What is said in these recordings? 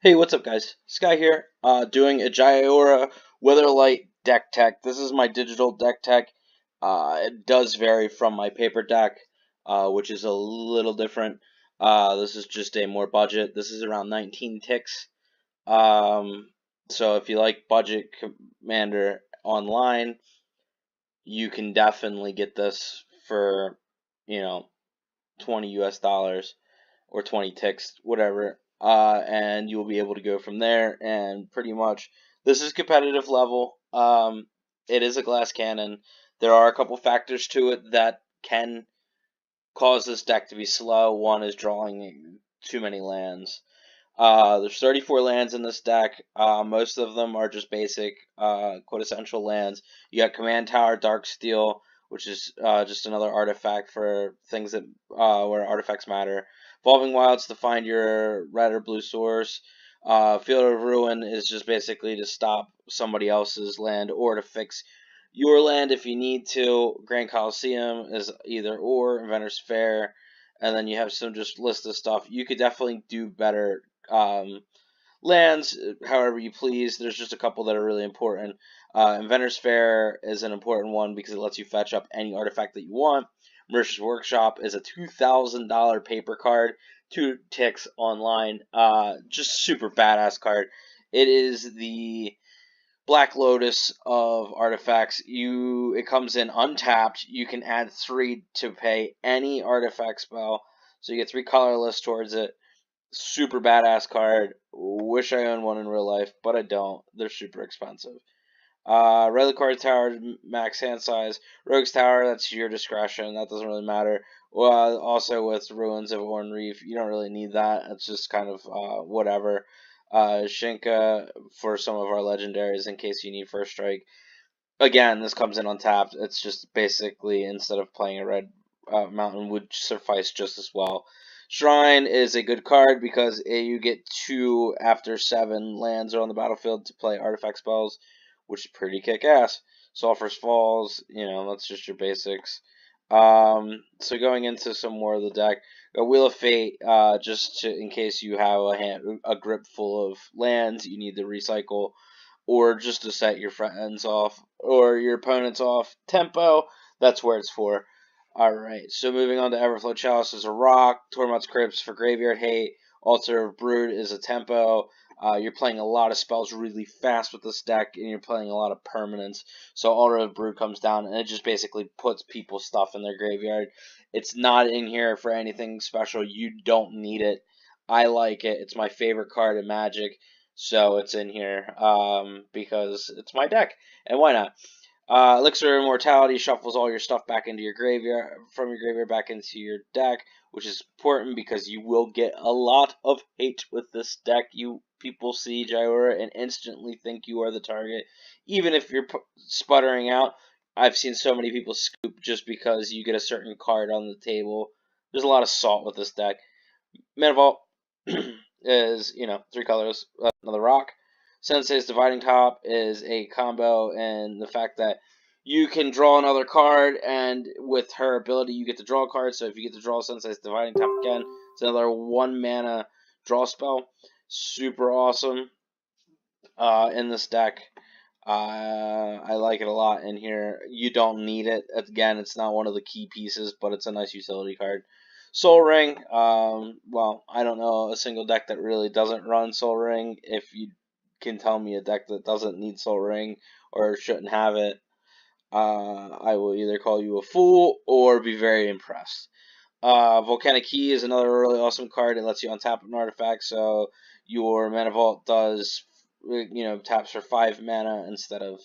Hey, what's up, guys? Sky here, doing a Jhoira Weatherlight deck tech. This is my digital deck tech. It does vary from my paper deck, which is a little different. This is just a more budget. This is around 19 ticks. Um, so if you like budget commander online, you can definitely get this for, you know, 20 US dollars or 20 ticks, whatever, and you'll be able to go from there. And pretty much, this is competitive level. It is a glass cannon. There are a couple factors to it that can cause this deck to be slow. One is drawing too many lands. There's 34 lands in this deck. Most of them are just basic, quintessential lands. You got Command Tower, Darksteel, which is just another artifact for things that where artifacts matter. Evolving Wilds to find your red or blue source. Field of Ruin is just basically to stop somebody else's land or to fix your land if you need to. Grand Coliseum is either or. Inventor's Fair. And then you have some just list of stuff. You could definitely do better lands however you please. There's just a couple that are really important. Inventor's Fair is an important one because it lets you fetch up any artifact that you want. Mercer's Workshop is a $2,000 paper card, 2 ticks online. Just super badass card. It is the Black Lotus of artifacts. It comes in untapped. You can add 3 to pay any artifact spell, so you get 3 colorless towards it. Super badass card. Wish I owned one in real life, but I don't. They're super expensive. Reliquary Tower, max hand size. Rogue's Tower, that's your discretion. That doesn't really matter. Well, also with Ruins of Orn Reef, you don't really need that. It's just kind of whatever. Shinka for some of our legendaries in case you need first strike. Again, this comes in untapped. It's just basically instead of playing a red mountain would suffice just as well. Shrine is a good card because you get 2 after 7 lands are on the battlefield to play artifact spells, which is pretty kick-ass. Sulphur's Falls, that's just your basics. So going into some more of the deck, a Wheel of Fate, in case you have a grip full of lands, you need to recycle, or just to set your friends off or your opponents off tempo. That's where it's for. Alright, so moving on to Everflow Chalice is a rock. Tormod's Crypts for Graveyard Hate. Altar of Brood is a tempo. You're playing a lot of spells really fast with this deck, and you're playing a lot of permanents. So Altar of Brood comes down, and it just basically puts people's stuff in their graveyard. It's not in here for anything special. You don't need it. I like it. It's my favorite card in Magic, so it's in here because it's my deck, and why not? Elixir of Immortality shuffles all your stuff back into your graveyard, from your graveyard back into your deck, which is important because you will get a lot of hate with this deck. People see Jhoira and instantly think you are the target, even if you're sputtering out. I've seen so many people scoop just because you get a certain card on the table. There's a lot of salt with this deck. Mana Vault is, 3 colors, another rock. Sensei's Dividing Top is a combo, and the fact that you can draw another card, and with her ability, you get to draw a card. So if you get to draw Sensei's Dividing Top again, it's another 1 mana draw spell. Super awesome in this deck. I like it a lot in here. You don't need it. Again, it's not one of the key pieces, but it's a nice utility card. Soul Ring, well, I don't know a single deck that really doesn't run Soul Ring. If you can tell me a deck that doesn't need Soul Ring or shouldn't have it, I will either call you a fool or be very impressed. Volcanic Key is another really awesome card. It lets you untap an artifact, so your Mana Vault does, taps for 5 mana instead of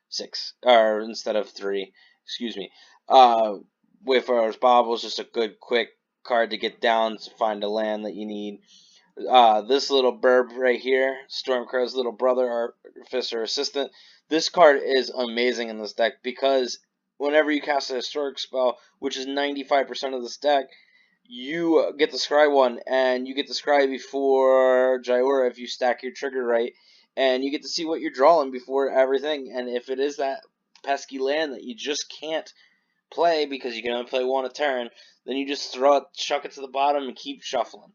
6, or instead of 3, excuse me. Wayfarer's Bauble is just a good, quick card to get down to find a land that you need. This little burb right here, Stormcrow's little brother, Artificer Assistant. This card is amazing in this deck because whenever you cast a historic spell, which is 95% of this deck, you get to scry one, and you get to scry before Jhoira if you stack your trigger right, and you get to see what you're drawing before everything, and if it is that pesky land that you just can't play because you can only play 1 a turn, then you just throw it, chuck it to the bottom, and keep shuffling.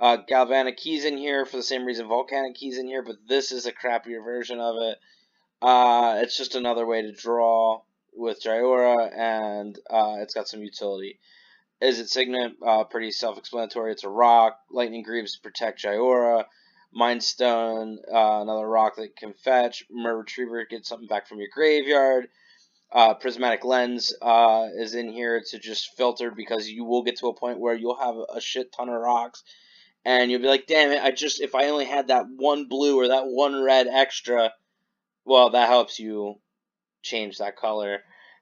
Galvanic Key's in here for the same reason Volcanic Key's in here, but this is a crappier version of it. It's just another way to draw with Jhoira, and it's got some utility. Is it Signet? Pretty self-explanatory. It's a rock. Lightning Greaves protect Jhoira. Mind Stone, another rock that can fetch. Mer Retriever, get something back from your graveyard. Prismatic Lens is in here to just filter, because you will get to a point where you'll have a shit ton of rocks, and you'll be like, damn it, if I only had that one blue or that one red extra, well, that helps you change that color,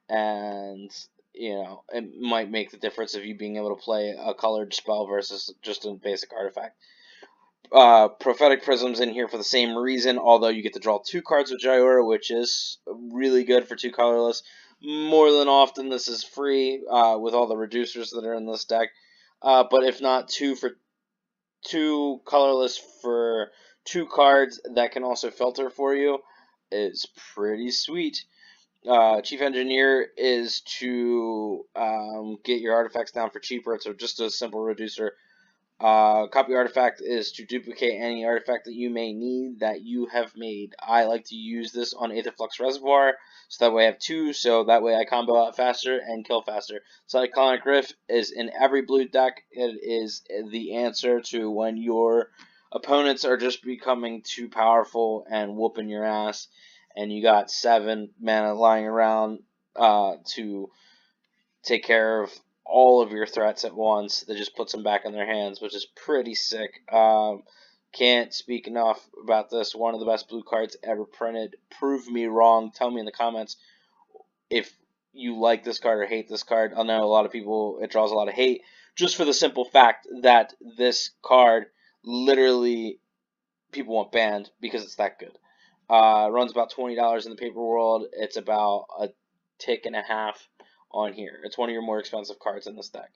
and it might make the difference of you being able to play a colored spell versus just a basic artifact. Prophetic Prism's in here for the same reason, although you get to draw 2 cards with Jhoira, which is really good for 2 colorless. More than often, this is free with all the reducers that are in this deck. But if not, 2 colorless for 2 cards that can also filter for you is pretty sweet. Chief Engineer is to get your artifacts down for cheaper. It's just a simple reducer. Copy Artifact is to duplicate any artifact that you may need that you have made. I like to use this on Aetherflux Reservoir, so that way I have 2, so that way I combo out faster and kill faster. Cyclonic Rift is in every blue deck. It is the answer to when your opponents are just becoming too powerful and whooping your ass, and you got 7 mana lying around to take care of all of your threats at once. That just puts them back in their hands, which is pretty sick. Can't speak enough about this. One of the best blue cards ever printed. Prove me wrong. Tell me in the comments if you like this card or hate this card. I know a lot of people, it draws a lot of hate, just for the simple fact that this card, literally, people want banned because it's that good. Runs about $20 in the paper world. It's about a tick and a half on here. It's one of your more expensive cards in this deck.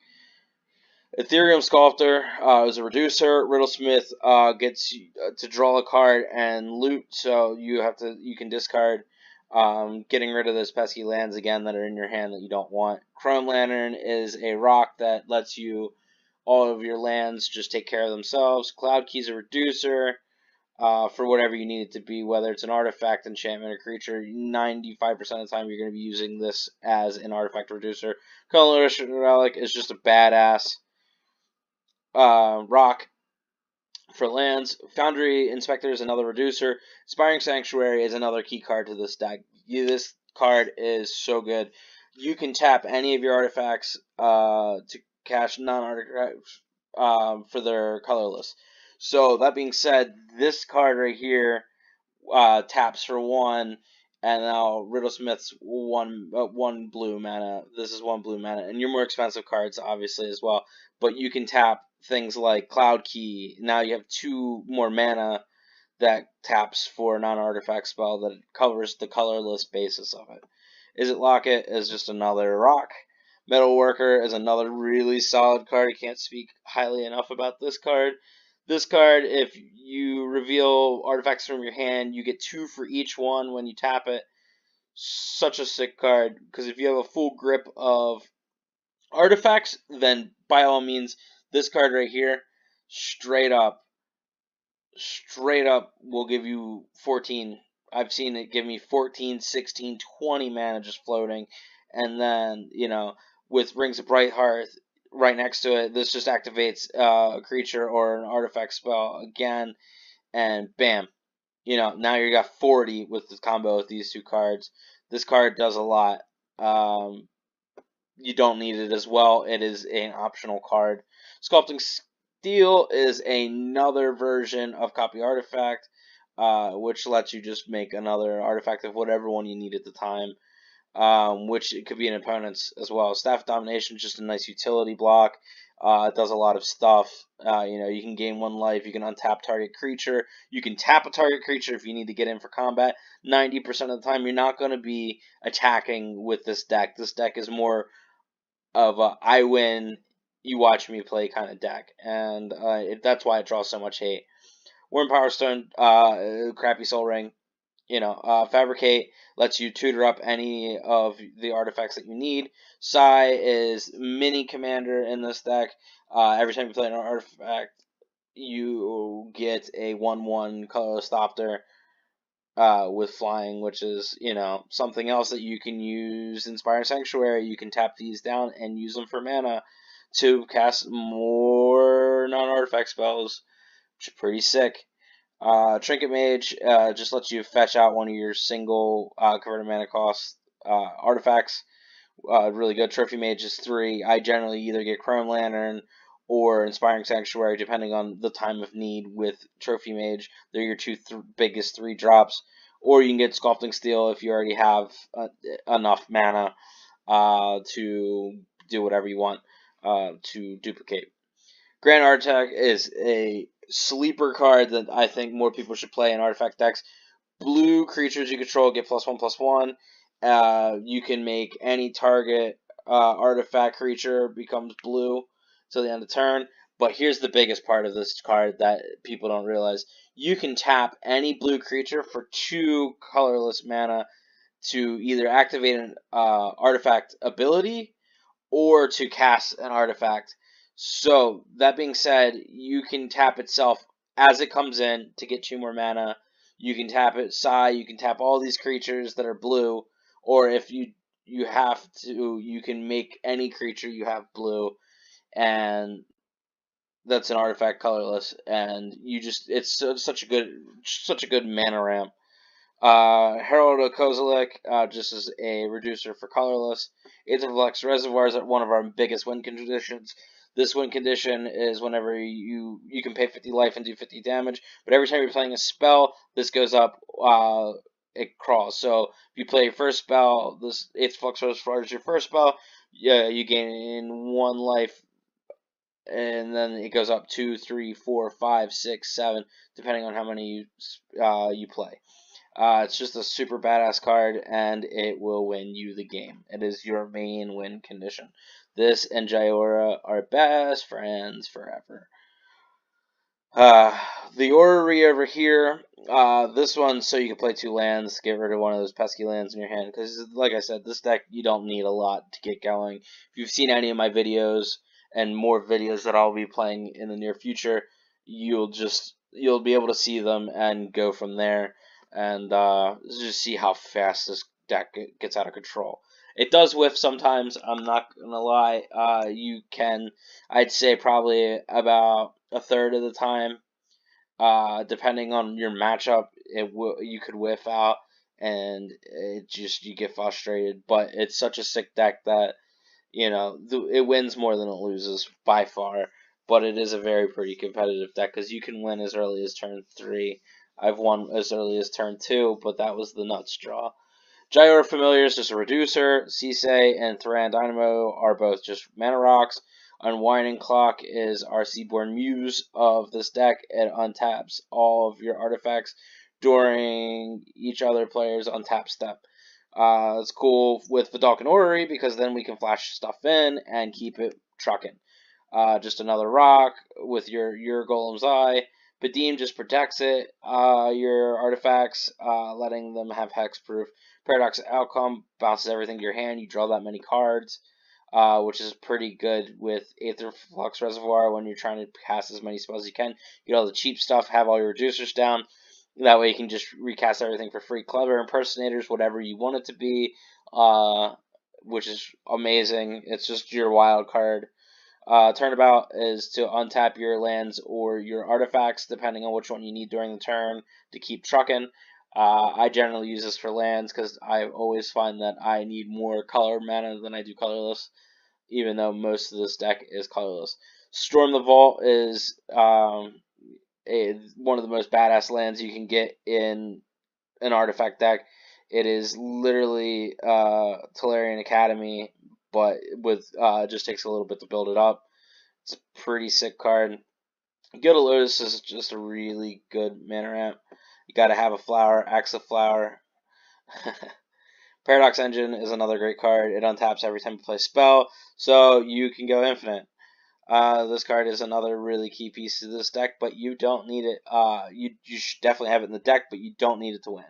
Ethereum Sculptor is a reducer. Riddlesmith gets you to draw a card and loot, so you can discard, getting rid of those pesky lands again that are in your hand that you don't want. Chrome Lantern is a rock that lets you all of your lands just take care of themselves. Cloud Key's a reducer. For whatever you need it to be, whether it's an artifact, enchantment, or creature. 95% of the time you're going to be using this as an artifact reducer. Colorless Relic is just a badass rock for lands. Foundry Inspector is another reducer. Inspiring Sanctuary is another key card to this deck. This card is so good. You can tap any of your artifacts to cast non-artifacts for their colorless. So that being said, this card right here taps for 1, and now Riddlesmith's one blue mana. This is 1 blue mana, and your more expensive cards obviously as well. But you can tap things like Cloud Key. Now you have 2 more mana that taps for a non-artifact spell that covers the colorless basis of it. Izzet Locket is just another rock. Metal Worker is another really solid card. I can't speak highly enough about this card. This card, if you reveal artifacts from your hand, you get 2 for each one when you tap it. Such a sick card, because if you have a full grip of artifacts, then by all means, this card right here, straight up will give you 14. I've seen it give me 14, 16, 20 mana just floating. And then, with Rings of Brighthearth right next to it, this just activates a creature or an artifact spell again, and bam. Now you got 40 with the combo with these 2 cards. This card does a lot. You don't need it as well. It is an optional card. Sculpting Steel is another version of Copy Artifact, which lets you just make another artifact of whatever one you need at the time. Which it could be an opponent's as well. Staff Domination is just a nice utility block. It does a lot of stuff. You can gain 1 life. You can untap target creature. You can tap a target creature if you need to get in for combat. 90% of the time, you're not going to be attacking with this deck. This deck is more of a I win, you watch me play kind of deck, and that's why it draws so much hate. Worm Power Stone, crappy Soul Ring. Fabricate lets you tutor up any of the artifacts that you need. Sai is mini commander in this deck. Every time you play an artifact you get a 1/1 colorless Thopter with flying, which is, something else that you can use. Inspiring Sanctuary, you can tap these down and use them for mana to cast more non-artifact spells, which is pretty sick. Trinket Mage just lets you fetch out one of your single converted mana cost artifacts. Really good. Trophy Mage is 3. I generally either get Chrome Lantern or Inspiring Sanctuary, depending on the time of need with Trophy Mage. They're your two biggest 3 drops. Or you can get Sculpting Steel if you already have enough mana to do whatever you want to duplicate. Grand Artifact is a sleeper card that I think more people should play in artifact decks. Blue creatures you control get +1/+1. You can make any target artifact creature becomes blue till the end of turn. But here's the biggest part of this card that people don't realize. You can tap any blue creature for 2 colorless mana to either activate an artifact ability or to cast an artifact. So, that being said, you can tap itself as it comes in to get 2 more mana. You can tap it you can tap all these creatures that are blue, or if you have to, you can make any creature you have blue, and that's an artifact colorless, and it's such a good mana ramp. Herald of Kozilek, just as a reducer for colorless. Aetherflux Reservoirs are one of our biggest win conditions. This win condition is whenever you can pay 50 life and do 50 damage, but every time you're playing a spell, this goes up, it crawls. So if you play your first spell, this Aetherflux Reservoir is your first spell, you gain 1 life, and then it goes up 2, 3, 4, 5, 6, 7, depending on how many you play. It's just a super badass card, and it will win you the game. It is your main win condition. This and Jhoira are best friends forever. The orrery over here, this one so you can play 2 lands, get rid of one of those pesky lands in your hand, because like I said, this deck, you don't need a lot to get going. If you've seen any of my videos, and more videos that I'll be playing in the near future, you'll be able to see them and go from there, and just see how fast this deck gets out of control. It does whiff sometimes, I'm not gonna lie. I'd say probably about a third of the time, depending on your matchup, you could whiff out, and you get frustrated. But it's such a sick deck that it wins more than it loses by far. But it is a very pretty competitive deck because you can win as early as turn 3. I've won as early as turn 2, but that was the nuts draw. Jhoira Familiar is just a reducer. Sisei and Thran Dynamo are both just mana rocks. Unwinding Clock is our Seaborn Muse of this deck. It untaps all of your artifacts during each other player's untap step. It's cool with Vidalcan Orrery because then we can flash stuff in and keep it trucking. Just another rock with your Golem's Eye. Padim just protects it, your artifacts, letting them have hexproof. Paradox Outcome bounces everything to your hand. You draw that many cards, which is pretty good with Aetherflux Reservoir when you're trying to cast as many spells as you can. Get all the cheap stuff, have all your reducers down. That way you can just recast everything for free. Clever Impersonators, whatever you want it to be, which is amazing. It's just your wild card. Turnabout is to untap your lands or your artifacts, depending on which one you need during the turn to keep trucking. I generally use this for lands because I always find that I need more color mana than I do colorless, even though most of this deck is colorless. Storm the Vault is one of the most badass lands you can get in an artifact deck. It is literally Tolarian Academy, but with just takes a little bit to build it up. It's a pretty sick card. Gilded Lotus is just a really good mana ramp. You gotta have a flower, axe a flower. Paradox Engine is another great card. It untaps every time you play a spell, so you can go infinite. This card is another really key piece to this deck, but you don't need it. You should definitely have it in the deck, but you don't need it to win.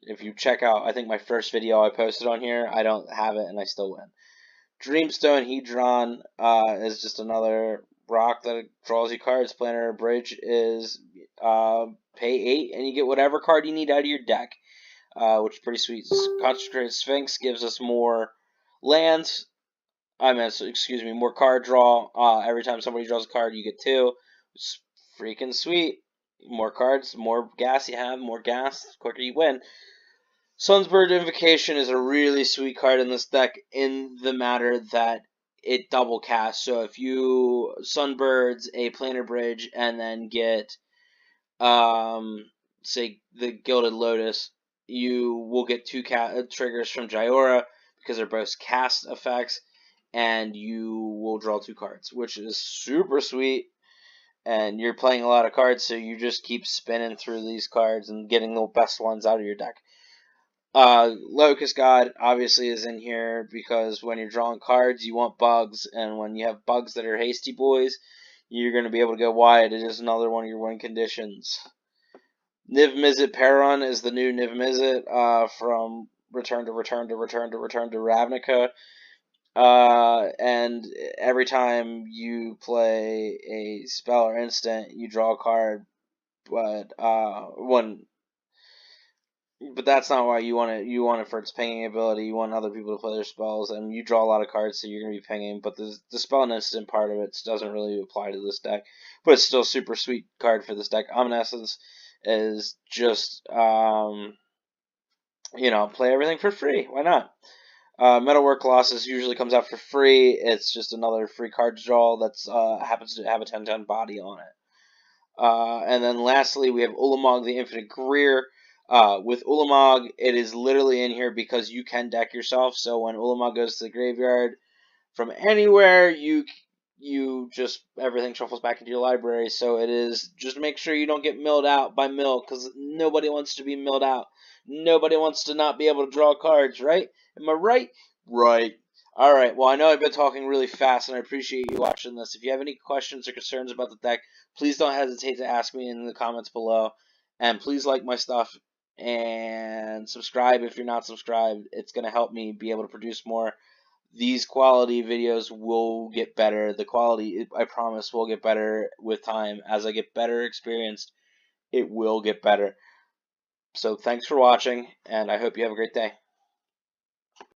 If you check out, I think my first video I posted on here, I don't have it and I still win. Dreamstone Hedron is just another rock that draws you cards. Planter Bridge is pay 8 and you get whatever card you need out of your deck, which is pretty sweet. Concentrated Sphinx gives us more lands. Excuse me, more card draw. Every time somebody draws a card, you get 2. It's freaking sweet. More cards, more gas you have, more gas, the quicker you win. Sunbird Invocation is a really sweet card in this deck in the matter that it double casts. So if you Sunbirds a Planter Bridge and then get, say, the Gilded Lotus, you will get 2 triggers from Jhoira because they're both cast effects, and you will draw 2 cards, which is super sweet. And you're playing a lot of cards, so you just keep spinning through these cards and getting the best ones out of your deck. Locust God obviously is in here because when you're drawing cards, you want bugs, and when you have bugs that are hasty boys, you're going to be able to go wide. It is another one of your win conditions. Niv Mizzet Perron is the new Niv Mizzet from Return to Ravnica. And every time you play a spell or instant, you draw a card, but that's not why you want it. You want it for its pinging ability. You want other people to play their spells, and you draw a lot of cards, so you're going to be pinging. But the spell and instant part of it doesn't really apply to this deck, but it's still a super sweet card for this deck. Omniscience is just play everything for free. Why not? Metalwork Colossus usually comes out for free. It's just another free card draw that's happens to have a 10/10 body on it. And then lastly, we have Ulamog the Infinite Career. With Ulamog, it is literally in here because you can deck yourself. So when Ulamog goes to the graveyard from anywhere, you just everything shuffles back into your library. So it is just make sure you don't get milled out by mill, because nobody wants to be milled out. Nobody wants to not be able to draw cards, right? Am I right? Right. Alright, well, I know I've been talking really fast, and I appreciate you watching this. If you have any questions or concerns about the deck, please don't hesitate to ask me in the comments below. And please like my stuff, and subscribe if you're not subscribed. It's going to help me be able to produce more. These quality videos will get better. The quality, I promise, will get better with time. As I get better experienced, it will get better. So thanks for watching, and I hope you have a great day.